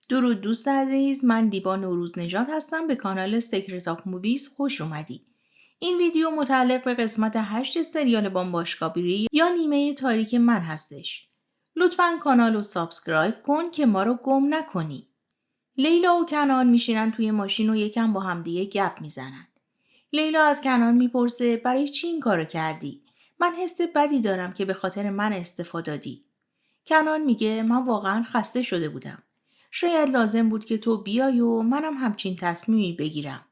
درود دوست عزیز، من دیبا نوروز نژاد هستم. به کانال سیکرت آف موویز خوش اومدی. این ویدیو متعلق به قسمت 8 سریال بامباشکابیری یا نیمه تاریک من هستش. لطفاً کانال رو سابسکرایب کن که ما رو گم نکنی. لیلا و کنان میشینن توی ماشین و یکم با همدیگه گپ میزنن. لیلا از کنان میپرسه برای چی این کارو کردی؟ من حس بدی دارم که به خاطر من استفاده دادی. کنان میگه من واقعا خسته شده بودم. شاید لازم بود که تو بیای و منم همچین تصمیمی بگیرم.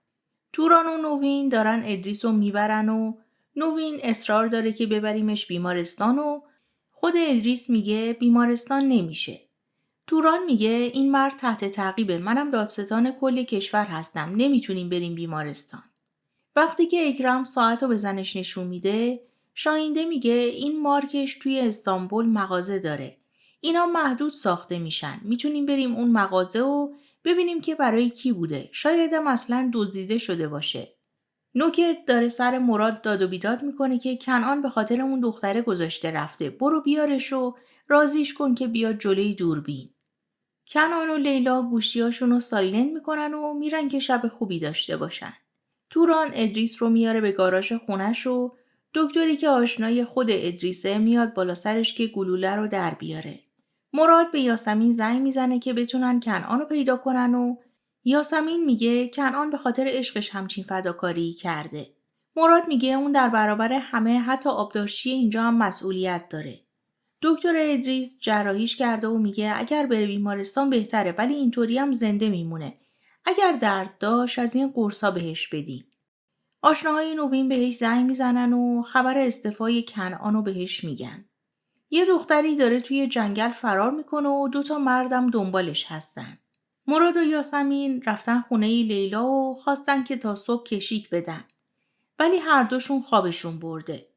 توران و نوین دارن ادریس رو میبرن و نوین اصرار داره که ببریمش بیمارستان و خود ادریس میگه بیمارستان نمیشه. توران میگه این مرد تحت تعقیبه، منم دادستان کل کشور هستم، نمیتونیم بریم بیمارستان. وقتی که اکرم ساعت رو به زنش نشون میده، شاهینده میگه این مارکش توی استانبول مغازه داره. اینا محدود ساخته میشن. میتونیم بریم اون مغازه و ببینیم که برای کی بوده. شاید هم اصلا دزدیده شده باشه. نوکت داره سر مراد داد و بیداد میکنه که کنعان به خاطر اون دختره گذاشته رفته. برو بیارش و رازیش کن که بیاد جلوی دوربین. کنعان و لیلا گوشیاشون رو سایلنت میکنن و میرن که شب خوبی داشته باشن. توران ادریس رو میاره به گاراژ خونش و دکتری که آشنای خود ادریسه میاد بالا سرش که گلوله رو در بیاره. مراد به یاسمین زنگ میزنه که بتونن کنعان رو پیدا کنن و یاسمین میگه کنعان به خاطر عشقش همچین فداکاری کرده. مراد میگه اون در برابر همه حتی آبدارچی اینجا هم مسئولیت داره. دکتر ادریس جراحیش کرده و میگه اگر بره بیمارستان بهتره، ولی اینطوری هم زنده میمونه. اگر درد داشت از این قرصا بهش بدین. آشناهای نوین بهش زنگ میزنن و خبر استعفای کنعان رو بهش میگن. یه دختری داره توی جنگل فرار میکنه و 2 مردم دنبالش هستن. مراد و یاسمین رفتن خونه لیلا و خواستن که تا صبح کشیک بدن. ولی هر دوشون خوابشون برده.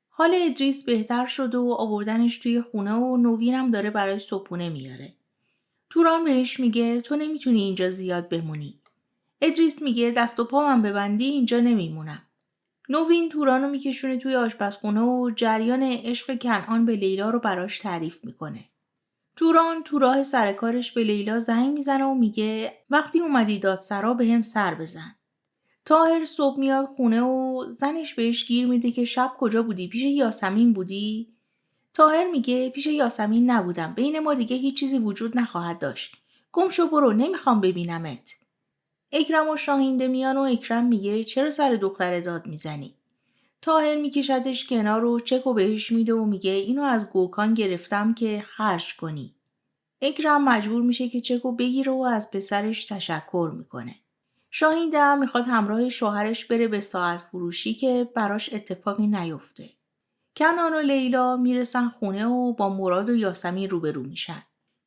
حال ادریس بهتر شده و آوردنش توی خونه و نوینم داره برای صبحونه میاره. توران بهش میگه تو نمیتونی اینجا زیاد بمونی. ادریس میگه دست و پا من ببندی اینجا نمیمونم. نوین تورانو میکشونه توی آشپزخونه و جریان عشق کنعان به لیلا رو براش تعریف میکنه. توران تو راه سر کارش به لیلا زنگ میزنه و میگه وقتی اومدی دادسرا بهم سر بزن. طاهر صبح میاد خونه و زنش بهش گیر میده که شب کجا بودی؟ پیش یاسمین بودی؟ طاهر میگه پیش یاسمین نبودم. بین ما دیگه هیچ چیزی وجود نخواهد داشت. گم شو برو، نمیخوام ببینمت. اکرم و شاهینده میان و اکرم میگه چرا سر دختر داد میزنی؟ طاهر میکشدش کنار و چکو بهش میده و میگه اینو از گوکان گرفتم که خرج کنی. اکرم مجبور میشه که چکو بگیره و از پسرش تشکر میکنه. شاهینده هم میخواد همراه شوهرش بره به ساعت فروشی که براش اتفاقی نیفته. کنان و لیلا میرسن خونه و با مراد و یاسمین روبرو میشن.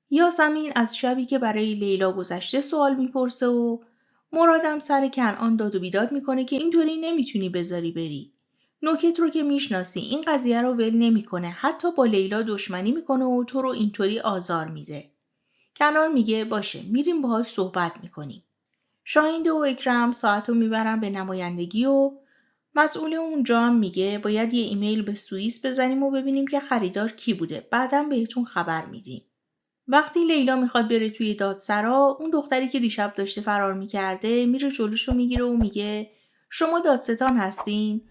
یاسمین از شبی که برای لیلا گذشته سوال میپرسه و مرادم سر کنعان داد و بیداد میکنه که اینطوری نمیتونی بذاری بری. نوکت رو که میشناسی، این قضیه رو ول نمیکنه، حتی با لیلا دشمنی میکنه و تو رو اینطوری آزار میده. کنان میگه باشه، میریم باهاش صحبت میکنیم. شاهینده و اکرم ساعت رو میبرن به نمایندگی و مسئول اونجا هم میگه باید یه ایمیل به سوئیس بزنیم و ببینیم که خریدار کی بوده. بعداً بهتون خبر میدیم. وقتی لیلا میخواد بره توی دادسرا، اون دختری که دیشب داشته فرار میکرده میره جلوشو میگیره و میگه شما دادستان هستین؟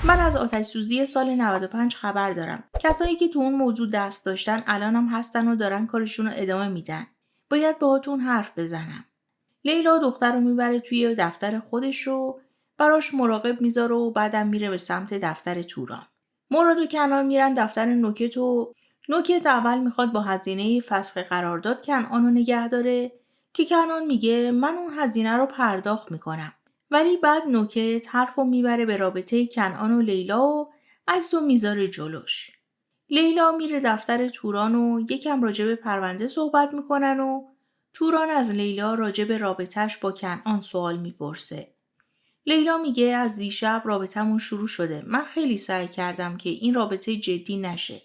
من از آتش سوزی سال 95 خبر دارم. کسایی که تو اون موضوع دست داشتن الانم هستن و دارن کارشون رو ادامه میدن. باید باهاتون حرف بزنم. لیلا دختر رو میبره توی دفتر خودش رو براش مراقب میذاره و بعدم میره به سمت دفتر توران. مراد و کنان میرن دفتر نوکت و نوکت اول میخواد با هزینه فسخ قرارداد کنعان رو نگه داره که کنان میگه من اون هزینه رو پرداخت میکنم. ولی بعد نوکت حرف رو میبره به رابطه کنعان و لیلا و عکس رو میذاره جلوش. لیلا میره دفتر توران و یکم راجع به پرونده صحبت میکنن و توران از لیلا راجع به رابطه‌اش با کنعان سوال میپرسه. لیلا میگه از دیشب رابطمون شروع شده. من خیلی سعی کردم که این رابطه جدی نشه.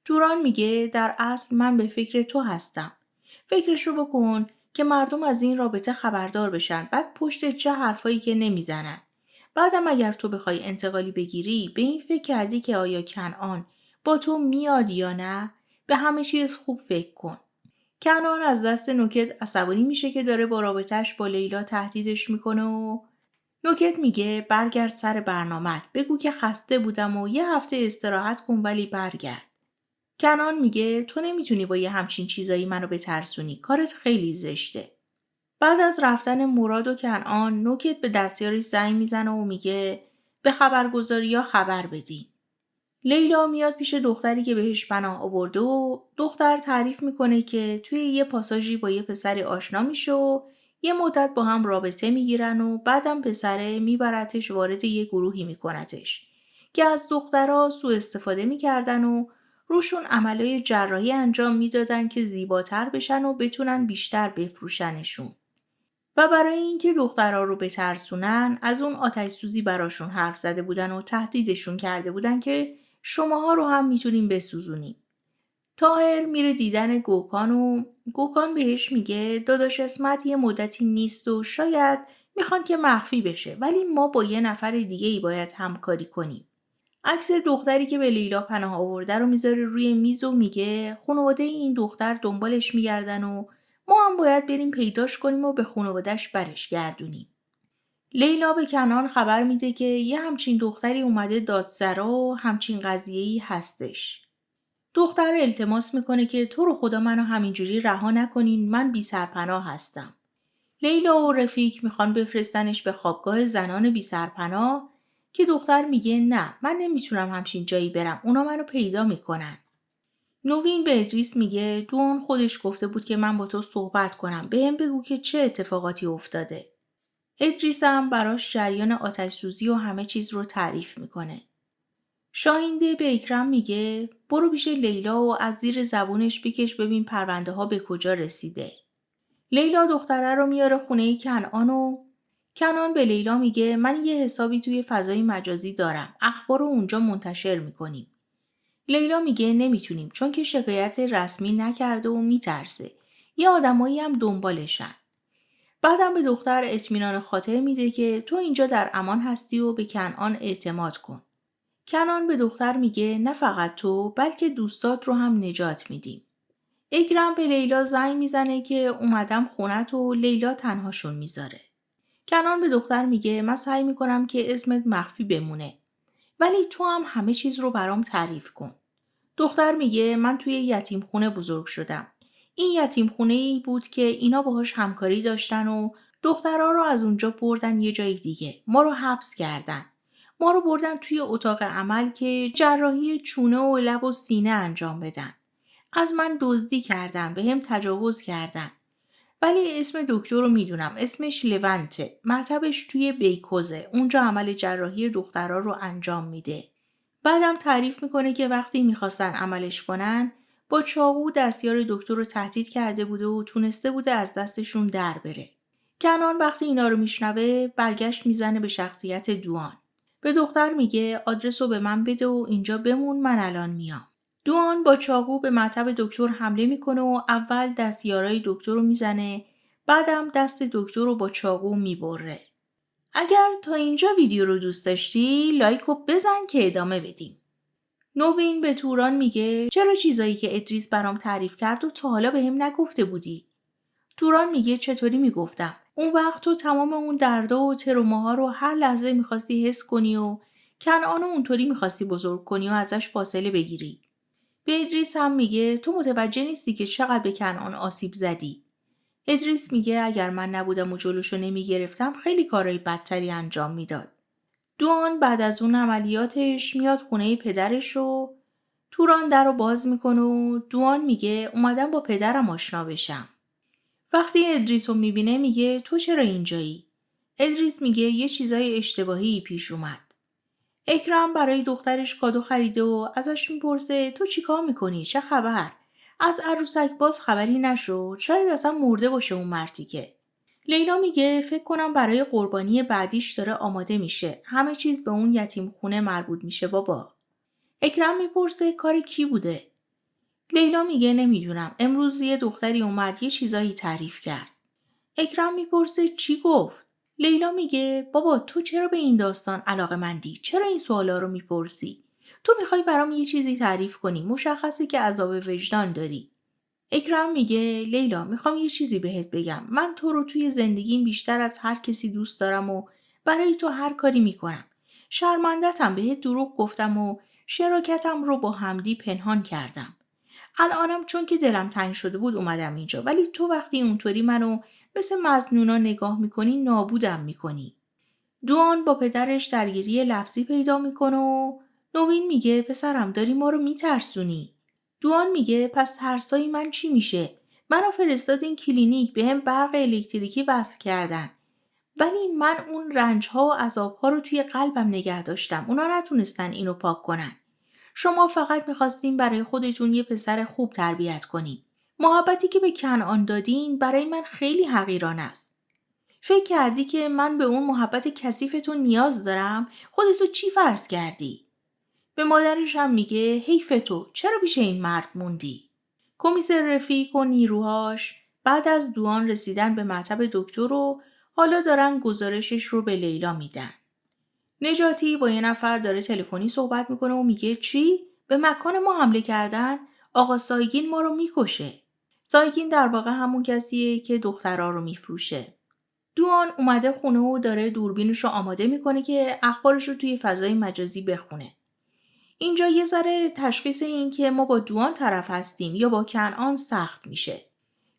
توران میگه در اصل من به فکر تو هستم. فکرشو بکن که مردم از این رابطه خبردار بشن. بعد پشت چه حرفایی که نمیزنن. بعدم اگر تو بخوای انتقالی بگیری به این فکر کردی که آیا کنعان با تو میاد یا نه؟ به همه چیز خوب فکر کن. کنعان از دست نوکت عصبانی میشه که داره با رابطه‌اش با لیلا تهدیدش میکنه و نوکت میگه برگرد سر برنامه‌ات، بگو که خسته بودم و یه هفته استراحت کن ولی برگرد. کنعان میگه تو نمیتونی با یه همچین چیزایی منو بترسونی، کارت خیلی زشته. بعد از رفتن مراد و کنعان نوکت به دستیارش زنگ میزنه و میگه به خبرگزاریا خبر بدین. لیلا میاد پیش دختری که بهش پناه آورده و دختر تعریف میکنه که توی یه پاساژی با یه پسری آشنا میشه و یه مدت با هم رابطه میگیرن و بعدم پسره میبرتش وارد یه گروهی میکنتش که از دخترها سوء استفاده میکردن و روشون عملای جراحی انجام میدادن که زیباتر بشن و بتونن بیشتر بفروشنشون. و برای اینکه دخترها رو بترسونن از اون آتش سوزی براشون حرف زده بودن و تهدیدشون کرده بودن که شماها رو هم میتونیم بسوزونیم. طاهر میره دیدن گوکان و گوکان بهش میگه داداش اسمت یه مدتی نیست و شاید میخوان که مخفی بشه ولی ما با یه نفر دیگه ای باید همکاری کنیم. عکس دختری که به لیلا پناه آورده رو میذاره روی میز و میگه خانواده این دختر دنبالش میگردن و ما هم باید بریم پیداش کنیم و به خانواده‌اش برش گردونیم. لیلا به کنعان خبر میده که یه همچین دختری اومده دادسرا و همچین قضیه‌ای هستش. دختر التماس میکنه که تو رو خدا منو همینجوری رها نکنین، من بی سرپناه هستم. لیلا و رفیق میخوان بفرستنش به خوابگاه زنان بی سرپناه که دختر میگه نه من نمیتونم همچین جایی برم، اونا منو پیدا میکنن. نوین به ادریس میگه دوان خودش گفته بود که من با تو صحبت کنم، بهم بگو که چه اتفاقاتی افتاده. ادریس هم براش جریان آتش سوزی و همه چیز رو تعریف میکنه. شاهینده به اکرم میگه برو پیش لیلا و از زیر زبونش بکش ببین پرونده ها به کجا رسیده. لیلا دختره رو میاره خونه کنعان و کنعان به لیلا میگه من یه حسابی توی فضای مجازی دارم، اخبار رو اونجا منتشر میکنیم. لیلا میگه نمیتونیم چون که شکایت رسمی نکرده و میترسه. یه آدمایی هم دنبالشن. بعدم به دختر اطمینان خاطر میده که تو اینجا در امان هستی و به کنعان اعتماد کن. کنعان به دختر میگه نه فقط تو بلکه دوستات رو هم نجات میدیم. اکرم به لیلا زنگ میزنه که اومدم خونت و لیلا تنهاشون میذاره. کنعان به دختر میگه من سعی میکنم که اسمت مخفی بمونه ولی تو هم همه چیز رو برام تعریف کن. دختر میگه من توی یتیم خونه بزرگ شدم. این یتیم خونه ای بود که اینا باهاش همکاری داشتن و دخترها رو از اونجا بردن یه جای دیگه. ما رو حبس کردن. ما رو بردن توی اتاق عمل که جراحی چونه و لب و سینه انجام بدن. از من دزدی کردن، بهم تجاوز کردن. ولی اسم دکتر رو میدونم، اسمش لونته. مطبش توی بیکوزه. اونجا عمل جراحی دخترها رو انجام میده. بعدم تعریف میکنه که وقتی میخواستن عملش کنن با چاقو دستیار دکتر رو تهدید کرده بوده و تونسته بوده از دستشون در بره. کنعان وقتی اینا رو میشنوه برگشت میزنه به شخصیت دوان. به دختر میگه آدرس رو به من بده و اینجا بمون من الان میام. دوان با چاقو به مطب دکتر حمله میکنه و اول دستیارای دکتر رو میزنه بعدم دست دکتر رو با چاقو میبره. اگر تا اینجا ویدیو رو دوست داشتی لایک رو بزن که ادامه بدیم. نوین به توران میگه چرا چیزایی که ادریس برام تعریف کرد و تا حالا بهم نگفته بودی؟ توران میگه چطوری میگفتم؟ اون وقت تو تمام اون دردا و تروماها رو هر لحظه میخواستی حس کنی و کنعان اونطوری میخواستی بزرگ کنی و ازش فاصله بگیری. به ادریس هم میگه تو متوجه نیستی که چقدر به کنعان آسیب زدی. ادریس میگه اگر من نبودم و جلوشو نمیگرفتم خیلی کارهای بدتری انجام میداد. دوان بعد از اون عملیاتش میاد خونه پدرش و توران در رو باز میکنه و دوان میگه اومدم با پدرم آشنا بشم. وقتی ادریس رو میبینه میگه تو چرا اینجایی؟ ادریس میگه یه چیزای اشتباهی پیش اومد. اکرم برای دخترش کادو خریده و ازش میپرسه تو چیکار میکنی؟ چه خبر؟ از عروسک باز خبری نشد؟ شاید اصلا مرده باشه اون مرتیکه. لیلا میگه فکر کنم برای قربانی بعدیش داره آماده میشه. همه چیز به اون یتیم خونه مربوط میشه بابا. اکرم میپرسه کار کی بوده؟ لیلا میگه نمیدونم. امروز یه دختری اومد یه چیزایی تعریف کرد. اکرم میپرسه چی گفت؟ لیلا میگه بابا تو چرا به این داستان علاقه‌مندی؟ چرا این سوالا رو میپرسی؟ تو میخوای برام یه چیزی تعریف کنی. مشخصه که عذاب وجدان داری. اکرم میگه لیلا میخوام یه چیزی بهت بگم. من تو رو توی زندگیم بیشتر از هر کسی دوست دارم و برای تو هر کاری میکنم. شرمندتم بهت دروغ گفتم و شراکتم رو با حمدی پنهان کردم. الانم چون که دلم تنگ شده بود اومدم اینجا، ولی تو وقتی اونطوری منو مثل مظنونا نگاه میکنی نابودم میکنی. دوان با پدرش درگیری لفظی پیدا میکنه و نوین میگه پسرم داری ما رو میترسونی. دوان میگه پس ترسای من چی میشه؟ منو فرستادین کلینیک بهم برق الکتریکی وصل کردن. ولی من اون رنج‌ها و عذاب‌ها رو توی قلبم نگه داشتم. اونا نتونستن اینو پاک کنن. شما فقط میخواستین برای خودتون یه پسر خوب تربیت کنین. محبتی که به کنعان دادین برای من خیلی حقیرانه است. فکر کردی که من به اون محبت کثیفتون نیاز دارم؟ خودتو چی فرض کردی؟ به مادرش هم میگه حیف تو، چرا پیش این مرد موندی؟ کمیسر رفیق و نیروهاش بعد از دوان رسیدن به مطب دکتر و حالا دارن گزارشش رو به لیلا میدن. نجاتی با یه نفر داره تلفنی صحبت میکنه و میگه چی؟ به مکان ما حمله کردن؟ آقا سایگین ما رو میکشه. سایگین در واقع همون کسیه که دخترها رو میفروشه. دوان اومده خونه و داره دوربینش رو آماده میکنه که اخبارش رو توی فضای مجازی بخونه. اینجا یه ذره تشخیص این که ما با دوان طرف هستیم یا با کنعان سخت میشه.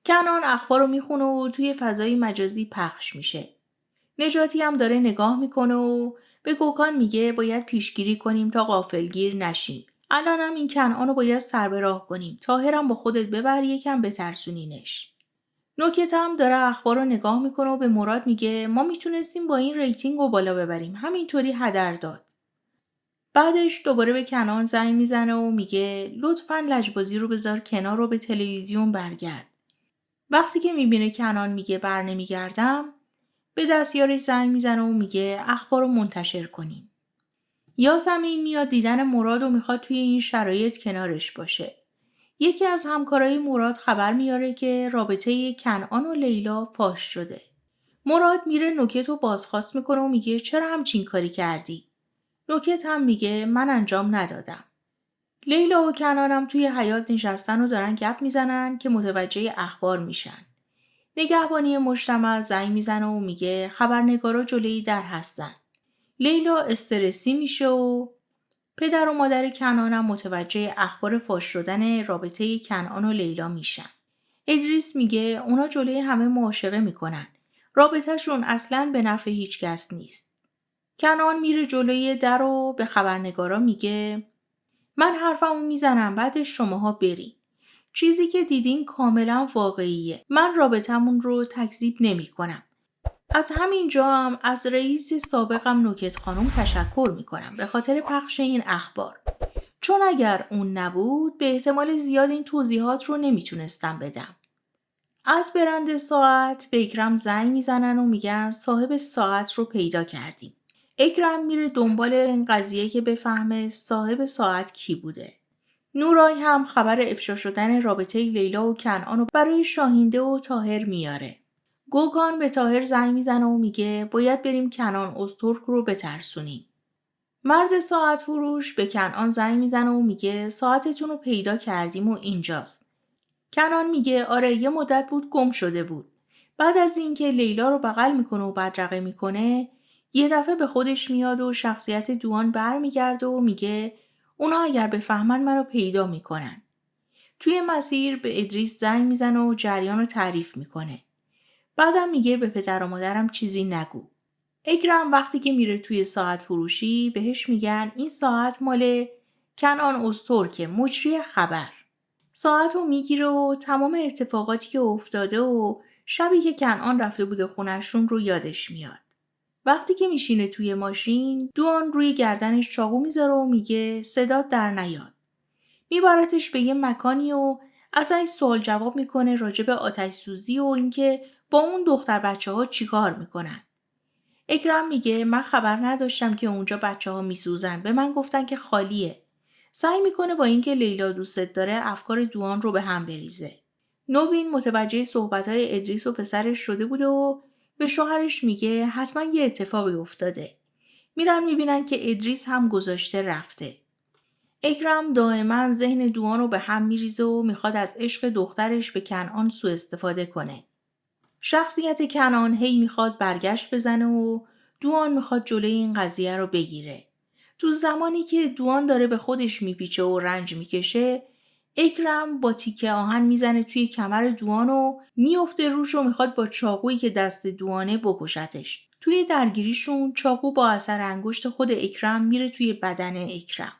کنعان اخبار رو میخونه و توی فضای مجازی پخش میشه. نجاتی هم داره نگاه میکنه و به گوکان میگه باید پیشگیری کنیم تا غافلگیر نشیم. الانم این کنعان رو باید سر به راه کنیم. طاهرم با خودت ببر یکم بترسونینش. نوکت هم داره اخبار رو نگاه میکنه و به مراد میگه ما میتونستیم با این ریتینگ رو بالا ببریم. همینطوری هدر داد. بعدش دوباره به کنعان زنگ میزنه و میگه لطفاً لجبازی رو بذار کنار و به تلویزیون برگرد. وقتی که میبینه کنعان میگه بر نمیگردم به دستیارش زنگ میزنه و میگه اخبار رو منتشر کنین. یاسمین میاد دیدن مراد و میخواد توی این شرایط کنارش باشه. یکی از همکارای مراد خبر میاره که رابطه کنعان و لیلا فاش شده. مراد میره نوکت رو بازخواست میکنه و میگه چرا همچین کاری کردی؟ نوکت هم میگه من انجام ندادم. لیلا و کنانم توی حیاط نشستن و دارن گپ میزنن که متوجه اخبار میشن. نگهبانی مجتمع زنگ میزنه و میگه خبرنگارا جلوی در هستن. لیلا استرسی میشه و پدر و مادر کنانم متوجه اخبار فاش شدن رابطه کنعان و لیلا میشن. ادریس میگه اونا جلوی همه معاشقه میکنن. رابطهشون اصلاً به نفع هیچ کس نیست. کنعان میره جلوی در و به خبرنگارا میگه من حرفمو میزنم بعدش شماها برین. چیزی که دیدین کاملا واقعیه. من رابطمون رو تکذیب نمی کنم. از همین جا هم از رئیس سابقم نوکت خانم تشکر می کنم به خاطر پخش این اخبار. چون اگر اون نبود به احتمال زیاد این توضیحات رو نمیتونستم بدم. از برند ساعت به اکرم زنگ میزنن و میگن صاحب ساعت رو پیدا کردیم. اکرم میره دنبال این قضیه که بفهمه صاحب ساعت کی بوده. نورای هم خبر افشا شدن رابطه لیلا و کنعان رو برای شاهینده و طاهر میاره. گوگان به طاهر زنگ میزنه و میگه باید بریم کنعان ازترک رو بترسونیم. مرد ساعت فروش به کنعان زنگ میزنه و میگه ساعتتون رو پیدا کردیم و اینجاست. کنعان میگه آره یه مدت بود گم شده بود. بعد از اینکه لیلا رو بغل میکنه و بدرقه میکنه یه دفعه به خودش میاد و شخصیت دوان برمیگرده و میگه اونا اگر بفهمن منو پیدا میکنن. توی مسیر به ادریس زنگ میزنه و جریان رو تعریف میکنه. بعدم میگه به پدر و مادرم چیزی نگو. اکرم وقتی که میره توی ساعت فروشی بهش میگن این ساعت مال کنعان ازترک مجری خبر. ساعت رو میگیره و تمام اتفاقاتی که افتاده و شبی که کنعان رفته بوده خونشون رو یادش میاد. وقتی که میشینه توی ماشین دوان روی گردنش چاقو میذاره و میگه صدات در نیاد. میبرتش به یه مکانی و ازش سوال جواب میکنه راجع به آتش سوزی و اینکه با اون دختر بچه ها چی کار میکنن. اکرم میگه من خبر نداشتم که اونجا بچه ها میسوزن. به من گفتن که خالیه. سعی میکنه با اینکه لیلا دوست داره افکار دوان رو به هم بریزه. نوین متوجه صحبت‌های ادریس و پسرش شده بوده و به شوهرش میگه حتما یه اتفاقی افتاده. میرن میبینن که ادریس هم گذاشته رفته. اکرم دائما ذهن دوان رو به هم میریزه و میخواد از عشق دخترش به کنعان سوء استفاده کنه. شخصیت کنعان هی میخواد برگشت بزنه و دوان میخواد جلوی این قضیه رو بگیره. تو زمانی که دوان داره به خودش میپیچه و رنج میکشه، اکرم با تیکه آهن میزنه توی کمر دوان و میفته روش و میخواد با چاقویی که دست دوانه بکشتش. توی درگیریشون چاقو با اثر انگشت خود اکرم میره توی بدن اکرم.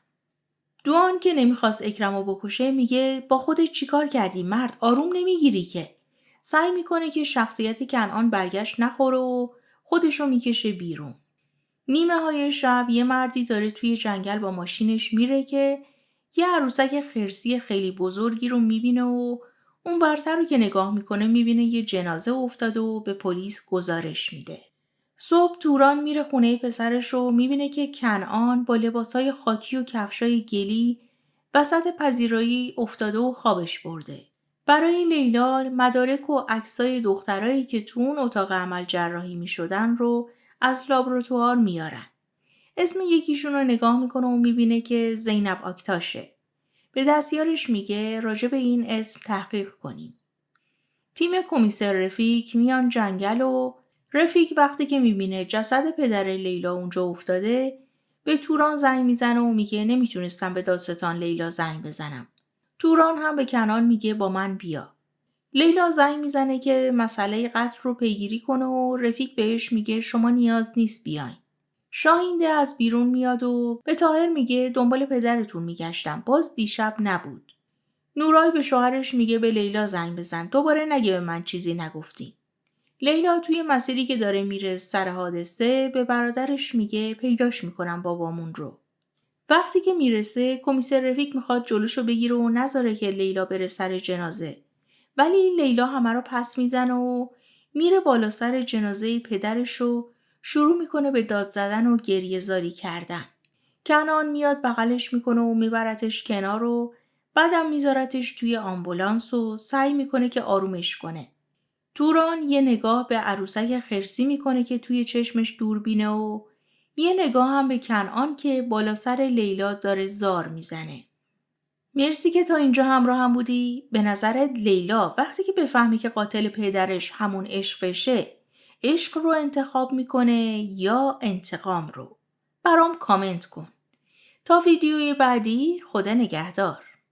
دوان که نمیخواست اکرم رو بکشه میگه با خودت چیکار کردی مرد، آروم نمیگیری که. سعی میکنه که شخصیت کنعان برگشت نخوره و خودشو میکشه بیرون. نیمه های شب یه مردی داره توی جنگل با ماشینش میره که یه عروسک خرسی خیلی بزرگی رو میبینه و اون ورتر رو که نگاه میکنه میبینه یه جنازه افتاده و به پلیس گزارش میده. صبح توران میره خونه پسرش و میبینه که کنعان با لباسای خاکی و کفشای گلی وسط پذیرایی افتاده و خوابش برده. برای لیلا مدارک و عکسای دخترایی که تو اون اتاق عمل جراحی میشدن رو از لابراتوار میارن. اسم یکیشون رو نگاه میکنه و میبینه که زینب آکتاشه. به دستیارش میگه راجع به این اسم تحقیق کنیم. تیم کمیسر رفیق میان جنگل و رفیق وقتی که میبینه جسد پدر لیلا اونجا افتاده به توران زنگ میزنه و میگه نمیتونستم به دادستان لیلا زنگ بزنم. توران هم به کنعان میگه با من بیا. لیلا زنگ میزنه که مسئله قتل رو پیگیری کنه و رفیق بهش میگه شما نیاز نیست بیاین. شاهینده از بیرون میاد و به طاهر میگه دنبال پدرتون میگشتم، باز دیشب نبود. نورای به شوهرش میگه به لیلا زنگ بزن، دوباره نگه به من چیزی نگفتی. لیلا توی مسیری که داره میره سر حادثه به برادرش میگه پیداش میکنم بابامون رو. وقتی که میرسه کمیسر رفیق میخواد جلوشو بگیره و نذاره که لیلا بره سر جنازه. ولی لیلا همه رو پس میزنه و میره بالا سر جنازه پدرش و شروع میکنه به داد زدن و گریه زاری کردن. کنعان میاد بغلش میکنه و میبرتش کنار و بعدم میذارتش توی آمبولانس و سعی میکنه که آرومش کنه. توران یه نگاه به عروسک خرسی میکنه که توی چشمش دوربینه و یه نگاه هم به کنعان که بالا سر لیلا داره زار میزنه. مرسی که تا اینجا همراه هم بودی. به نظرت لیلا وقتی که بفهمی که قاتل پدرش همون عشقشه، عشق رو انتخاب میکنه یا انتقام رو؟ برام کامنت کن. تا ویدیوی بعدی، خدا نگهدار.